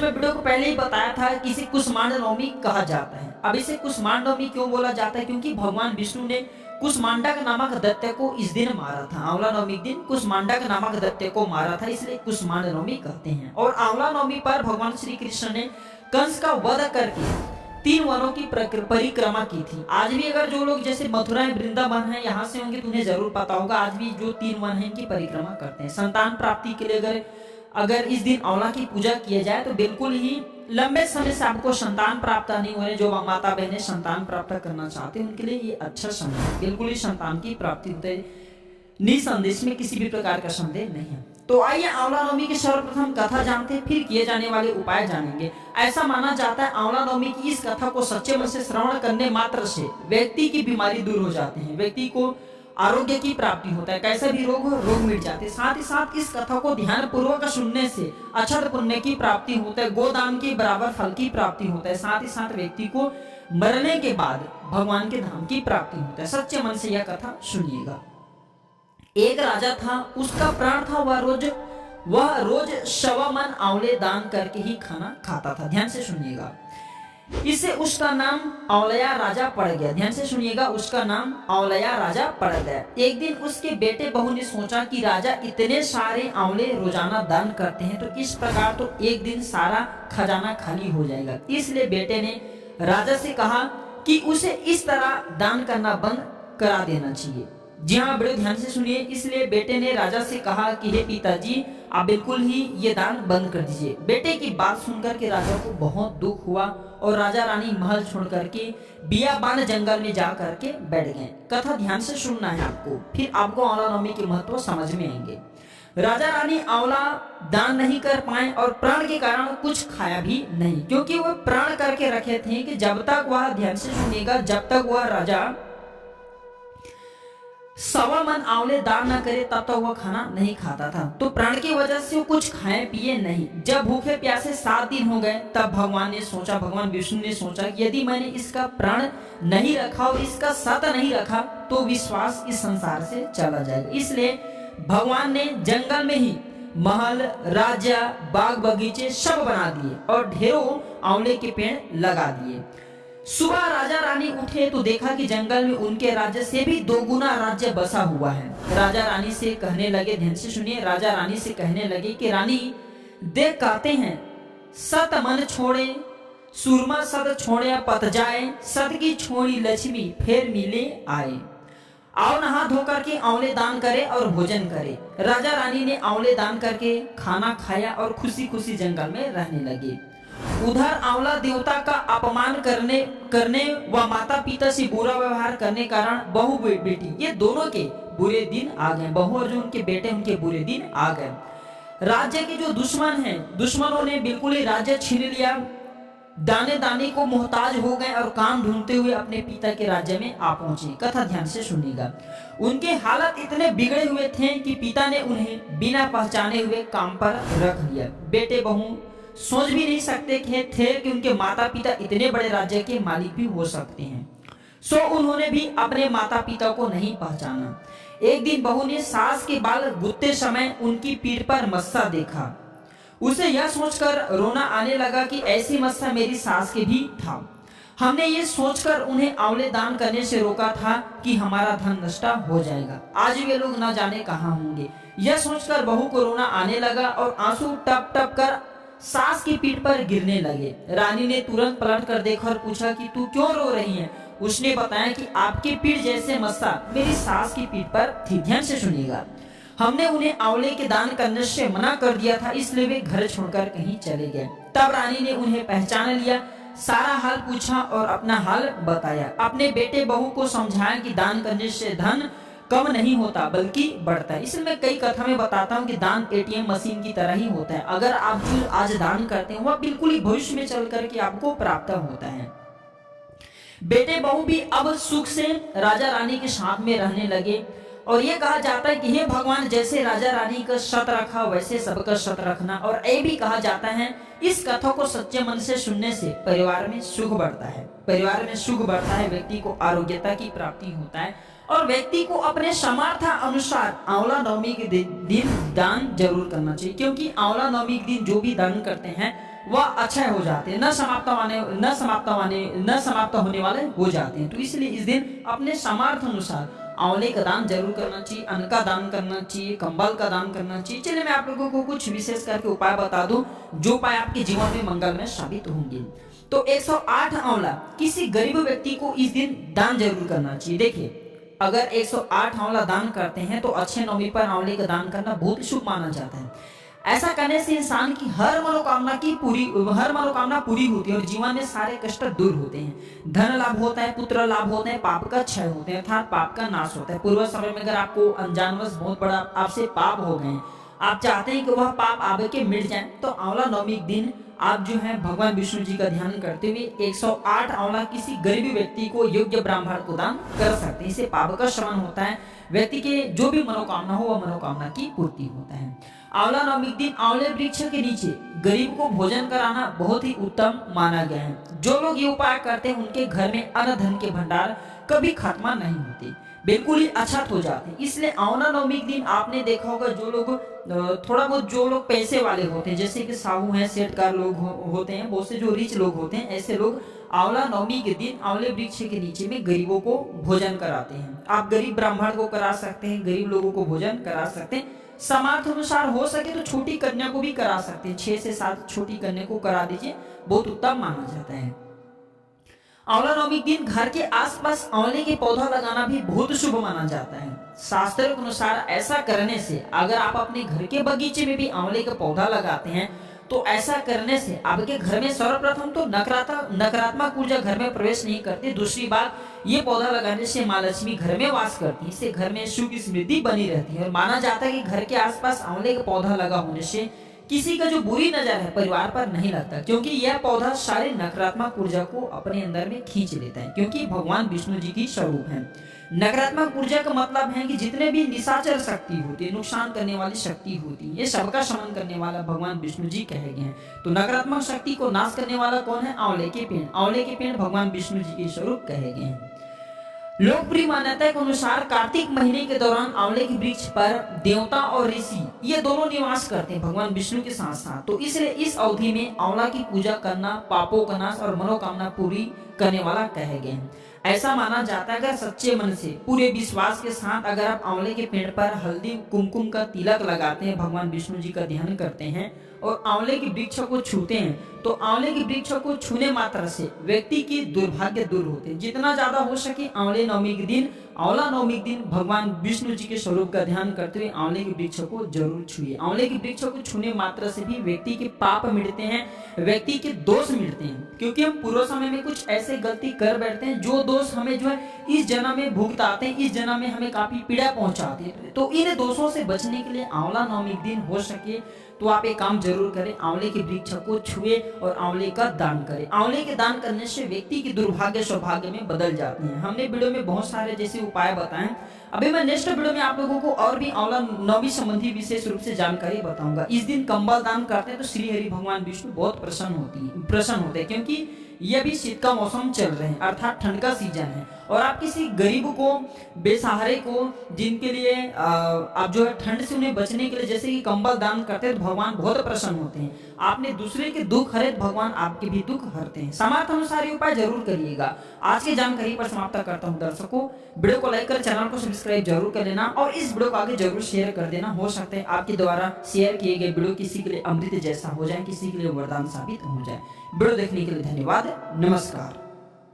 मैं वीडियो को पहले ही बताया था कि इसे कुष्मांड नवमी कहा जाता है। अब इसे कुष्मांड नवमी क्यों बोला जाता है? क्योंकि भगवान विष्णु ने कुष्मांडक नामक दैत्य को इस दिन मारा था। आंवला नवमी के दिन कुष्मांडक नामक दैत्य को मारा था, इसलिए कुष्मांड नवमी कहते हैं। और आंवला नवमी पर भगवान श्री कृष्ण ने कंस का वध करके 3 वनों की परिक्रमा की थी। आज भी अगर जो लोग जैसे मथुरा वृंदावन है यहाँ से होंगे तो उन्हें जरूर पता होगा, आज भी जो 3 वन है इनकी परिक्रमा करते हैं। संतान प्राप्ति के लिए अगर इस दिन आंवला की पूजा किया जाए तो बिल्कुल ही लंबे समय से आपको संतान प्राप्त नहीं हो रहे, जो माता बहनें संतान प्राप्त करना चाहते हैं उनके लिए ये अच्छा समय है। बिल्कुल ही संतान की प्राप्ति होते निसंदेश में किसी भी प्रकार का संदेह नहीं है। तो आइए आंवला नवमी की सर्वप्रथम कथा जानते हैं, फिर किए जाने वाले उपाय जानेंगे। ऐसा माना जाता है आंवला नवमी की इस कथा को सच्चे मन से श्रवण करने मात्र से व्यक्ति की बीमारी दूर हो जाती है, व्यक्ति को आरोग्य की प्राप्ति होता है, कैसा भी रोग हो रोग मिट जाते हैं। साथ ही साथ इस कथा को ध्यान पूर्वक सुनने से अक्षत पुण्य की प्राप्ति होता है, गोदान के बराबर फल की प्राप्ति होता है। साथ ही साथ व्यक्ति को मरने के बाद भगवान के धाम की प्राप्ति होता है। सच्चे मन से यह कथा सुनिएगा। एक राजा था, उसका प्राण था वह रोज 1.25 मन आंवले दान करके ही खाना खाता था। ध्यान से सुनिएगा। इससे उसका नाम आंवलया राजा पड़ गया। ध्यान से सुनिएगा, उसका नाम आंवलया राजा पड़ गया। एक दिन उसके बेटे बहू ने सोचा कि राजा इतने सारे आंवले रोजाना दान करते हैं तो इस प्रकार तो एक दिन सारा खजाना खाली हो जाएगा। इसलिए बेटे ने राजा से कहा कि उसे इस तरह दान करना बंद करा देना चाहिए। जी हाँ, बड़े ध्यान से सुनिए। इसलिए बेटे ने राजा से कहा कि हे पिताजी, आप बिल्कुल ही ये दान बंद कर दीजिए। बेटे की बात सुनकर के राजा को बहुत दुख हुआ और राजा रानी महल छोड़ करके बियाबान जंगल में जा करके बैठ गए। कथा ध्यान से सुनना है आपको, फिर आपको आंवला नवमी के महत्व समझ में आएंगे। राजा रानी आंवला दान नहीं कर पाए और प्राण के कारण कुछ खाया भी नहीं, क्योंकि वह प्राण करके रखे थे कि जब तक वह, ध्यान से सुनिएगा, जब तक वह राजा 1.25 मन आंवले दान न करे तब तक वह खाना नहीं खाता था। तो प्राण की वजह से वो कुछ खाए पिए नहीं। जब भूखे प्यासे 7 दिन हो गए तब भगवान विष्णु ने सोचा कि यदि मैंने इसका प्राण नहीं रखा और इसका सत नहीं रखा तो विश्वास इस संसार से चला जाएगा। इसलिए भगवान ने जंगल में ही महल, राज्य, बाग बगीचे सब बना दिए और ढेरों आंवले के पेड़ लगा दिए। सुबह राजा रानी उठे तो देखा कि जंगल में उनके राज्य से भी 2 गुना राज्य बसा हुआ है। राजा रानी से कहने लगे, ध्यान से सुनिए, राजा रानी से कहने लगे कि रानी देख, कहते हैं सत मन छोड़े सूरमा सत छोड़े पत जाए, सत की छोड़ी लक्ष्मी फिर मिले आए। आओ नहा धो करके आंवले दान करे और भोजन करे। राजा रानी ने आंवले दान करके खाना खाया और खुशी खुशी जंगल में रहने लगे। उधर आंवला देवता का अपमान करने व माता पिता से बुरा व्यवहार करने कारण बहू बेटी ये दोनों के बुरे दिन आ गए। बहू और जो उनके बेटे उनके बुरे दिन आ गए। राज्य के जो दुश्मन हैं, दुश्मनों ने बिल्कुल ही राज्य छीन लिया। दाने दाने को मोहताज हो गए और काम ढूंढते हुए अपने पिता के राज्य में आ पहुंचे। कथा ध्यान से सुनिएगा। उनके हालत इतने बिगड़े हुए थे कि पिता ने उन्हें बिना पहचाने हुए काम पर रख लिया। बेटे बहू सोच भी नहीं सकते थे कि उनके माता पिता इतने बड़े राज्य के मालिक भी हो सकते हैं। सो उन्होंने भी अपने माता पिता को नहीं पहचाना। एक दिन बहू ने सास के बाल गुत्ते समय उनकी पीठ पर मस्सा देखा। उसे यह सोचकर रोना आने लगा कि ऐसी मस्सा मेरी सास के भी था। हमने ये सोचकर उन्हें आंवले दान करने से रोका था कि हमारा धन नष्ट हो जाएगा। आज वे लोग न जाने कहाँ होंगे। यह सोचकर बहू को रोना आने लगा और आंसू टप टप कर सास की पीठ पर गिरने लगे। रानी ने तुरंत पलट कर देखा और पूछा कि तू क्यों रो रही है? उसने बताया कि आपकी पीठ जैसे मस्सा मेरी सास की पीठ पर थी। ध्यान से सुनिएगा। हमने उन्हें आंवले के दान करने से मना कर दिया था, इसलिए वे घर छोड़कर कहीं चले गए। तब रानी ने उन्हें पहचान लिया, सारा हाल पूछा और अपना हाल बताया। अपने बेटे बहू को समझाया कि दान करने से धन कम नहीं होता बल्कि बढ़ता है। इसलिए मैं कई कथा में बताता हूँ कि दान ATM मशीन की तरह ही होता है। अगर आप जो आज दान करते हैं वह बिल्कुल ही भविष्य में चल करके आपको प्राप्त होता है। बेटे बहू भी अब सुख से राजा रानी के साथ में रहने लगे और ये कहा जाता है कि हे भगवान, जैसे राजा रानी का सत रखा वैसे सबका सत रखना। और ये भी कहा जाता है इस कथा को सच्चे मन से सुनने से परिवार में सुख बढ़ता है। परिवार में सुख बढ़ता है, व्यक्ति को आरोग्यता की प्राप्ति होता है और व्यक्ति को अपने सामर्थ्य अनुसार आंवला नवमी के दिन दान जरूर करना चाहिए, क्योंकि आंवला नवमी के दिन जो भी दान करते हैं वह अक्षय हो जाते हैं, न समाप्त होने वाले हो जाते हैं। तो इसलिए इस दिन अपने सामर्थ्य अनुसार आंवले का दान जरूर करना चाहिए, अन्न का दान करना चाहिए, कंबल का दान करना चाहिए। चलिए मैं आप लोगों को कुछ विशेष करके उपाय बता दूं जो उपाय आपके जीवन में मंगलमय साबित होंगे। तो 108 आंवला किसी गरीब व्यक्ति को इस दिन दान जरूर करना चाहिए। देखिए, अगर 108 आंवला दान करते हैं तो अक्षय नवमी पर आंवले का दान करना बहुत शुभ माना जाता है। ऐसा करने से इंसान की हर मनोकामना पूरी होती है और जीवन में सारे कष्ट दूर होते हैं। धन लाभ होता है, पुत्र लाभ होते हैं, पाप का क्षय होते हैं, अर्थात पाप का नाश होता है। पूर्व समय में अगर आपको अनजानवश बहुत बड़ा आपसे पाप हो गए, आप चाहते हैं कि वह पाप आपके मिट जाए, तो आंवला नवमी के दिन आप जो है भगवान विष्णु जी का ध्यान करते हुए 108 आंवला किसी गरीब व्यक्ति को योग्य ब्राह्मण को दान कर सकते हैं। इससे पाप का शमन होता है, व्यक्ति के जो भी मनोकामना हो वह मनोकामना की पूर्ति होता है। आंवला नवमी के दिन आंवले वृक्ष के नीचे गरीब को भोजन कराना बहुत ही उत्तम माना गया है। जो लोग ये उपाय करते हैं उनके घर में अन्न धन के भंडार कभी खत्म नहीं होते, बिल्कुल ही अछत हो जाते हैं। इसलिए आंवला नवमी के दिन आपने देखा होगा जो लोग थोड़ा बहुत जो लोग पैसे वाले होते हैं, जैसे कि साहू हैं, सेठकार लोग होते हैं, बहुत से जो रिच लोग होते हैं, ऐसे लोग आंवला नवमी के दिन आंवले वृक्ष के नीचे में गरीबों को भोजन कराते हैं। आप गरीब ब्राह्मण को करा सकते हैं, गरीब लोगों को भोजन करा सकते हैं। सामर्थ्य अनुसार हो सके तो छोटी कन्या को भी करा सकते हैं, 6 से 7 छोटी कन्या को करा दीजिए, बहुत उत्तम माना जाता है। आंवला नवमी के दिन घर के आसपास आंवले के पौधा लगाना भी बहुत शुभ माना जाता है। शास्त्रों के अनुसार ऐसा करने से, अगर आप अपने घर के बगीचे में भी आंवले का पौधा लगाते हैं तो ऐसा करने से आपके घर में सर्वप्रथम तो नकारात्मक ऊर्जा घर में प्रवेश नहीं करती। दूसरी बात, ये पौधा लगाने से माँ लक्ष्मी घर में वास करती है, इससे घर में सुख समृद्धि बनी रहती है। और माना जाता है कि घर के आसपास आंवले का पौधा लगा होने से किसी का जो बुरी नजर है परिवार पर नहीं लगता, क्योंकि यह पौधा सारी नकारात्मक ऊर्जा को अपने अंदर में खींच लेता है, क्योंकि भगवान विष्णु जी की स्वरूप है। नकारात्मक ऊर्जा का मतलब है कि जितने भी निशाचर शक्ति होती है, नुकसान करने वाली शक्ति होती है, ये सबका शमन करने वाला भगवान विष्णु जी कहे गए हैं। तो नकारात्मक शक्ति को नाश करने वाला कौन है? आंवले के पेड़। आंवले के पेड़ भगवान विष्णु जी के स्वरूप कहे गए हैं। लोकप्रिय मान्यता के अनुसार कार्तिक महीने के दौरान आंवले के वृक्ष पर देवता और ऋषि ये दोनों निवास करते हैं भगवान विष्णु के साथ साथ। तो इसलिए इस अवधि में आंवला की पूजा करना पापों का नाश और मनोकामना पूरी करने वाला कहे गए हैं। ऐसा माना जाता है अगर सच्चे मन से पूरे विश्वास के साथ अगर आप आंवले के पेड़ पर हल्दी कुमकुम का तिलक लगाते हैं, भगवान विष्णु जी का ध्यान करते हैं और आंवले के वृक्ष को छूते हैं, तो आंवले के वृक्ष को छूने मात्र से व्यक्ति की दुर्भाग्य दूर होते हैं। जितना ज्यादा हो सके आंवला नवमी के दिन भगवान विष्णु जी के स्वरूप का ध्यान करते हुए आंवले के वृक्ष को जरूर छुए। आंवले के वृक्ष को छूने मात्र से भी व्यक्ति के पाप मिटते हैं, व्यक्ति के दोष मिटते हैं, क्योंकि हम पूर्व समय में कुछ ऐसे गलती कर बैठते हैं जो दोष हमें जो है इस जन्म में भुगताते हैं, इस जन्म में हमें काफी पीड़ा पहुंचाते हैं। तो इन दोषों से बचने के लिए आंवला नवमी के दिन हो सके तो आप एक काम जरूर करें, आंवले के वृक्ष को छुए और आंवले का दान करें। आंवले के दान करने से व्यक्ति की दुर्भाग्य सौभाग्य में बदल जाती है। हमने वीडियो में बहुत सारे जैसे उपाय बताएं, अभी मैं नेक्स्ट वीडियो में आप लोगों को और भी आंवला नवमी संबंधी विशेष रूप से जानकारी बताऊंगा। इस दिन कंबल दान करते हैं तो श्री हरि भगवान विष्णु बहुत प्रसन्न होते हैं, क्योंकि ये अभी शीत का मौसम चल रहे हैं, अर्थात ठंड का सीजन है। और आप किसी गरीब को, बेसहारे को, जिनके लिए आप जो है ठंड से उन्हें बचने के लिए जैसे कि कंबल दान करते हैं तो भगवान बहुत प्रसन्न होते हैं। आपने दूसरे के दुख हरे तो भगवान आपके भी दुख हरते हैं। सामर्थ्य अनुसार उपाय जरूर करिएगा। आज की जानकारी पर समाप्त करता हूँ। दर्शकों, वीडियो को लाइक कर चैनल को सब्सक्राइब जरूर कर लेना और इस वीडियो को आगे जरूर शेयर कर देना। हो सकता है आपके द्वारा शेयर किए गए वीडियो किसी के लिए अमृत जैसा हो जाए, किसी के लिए वरदान साबित हो जाए। वीडियो देखने के लिए धन्यवाद। नमस्कार।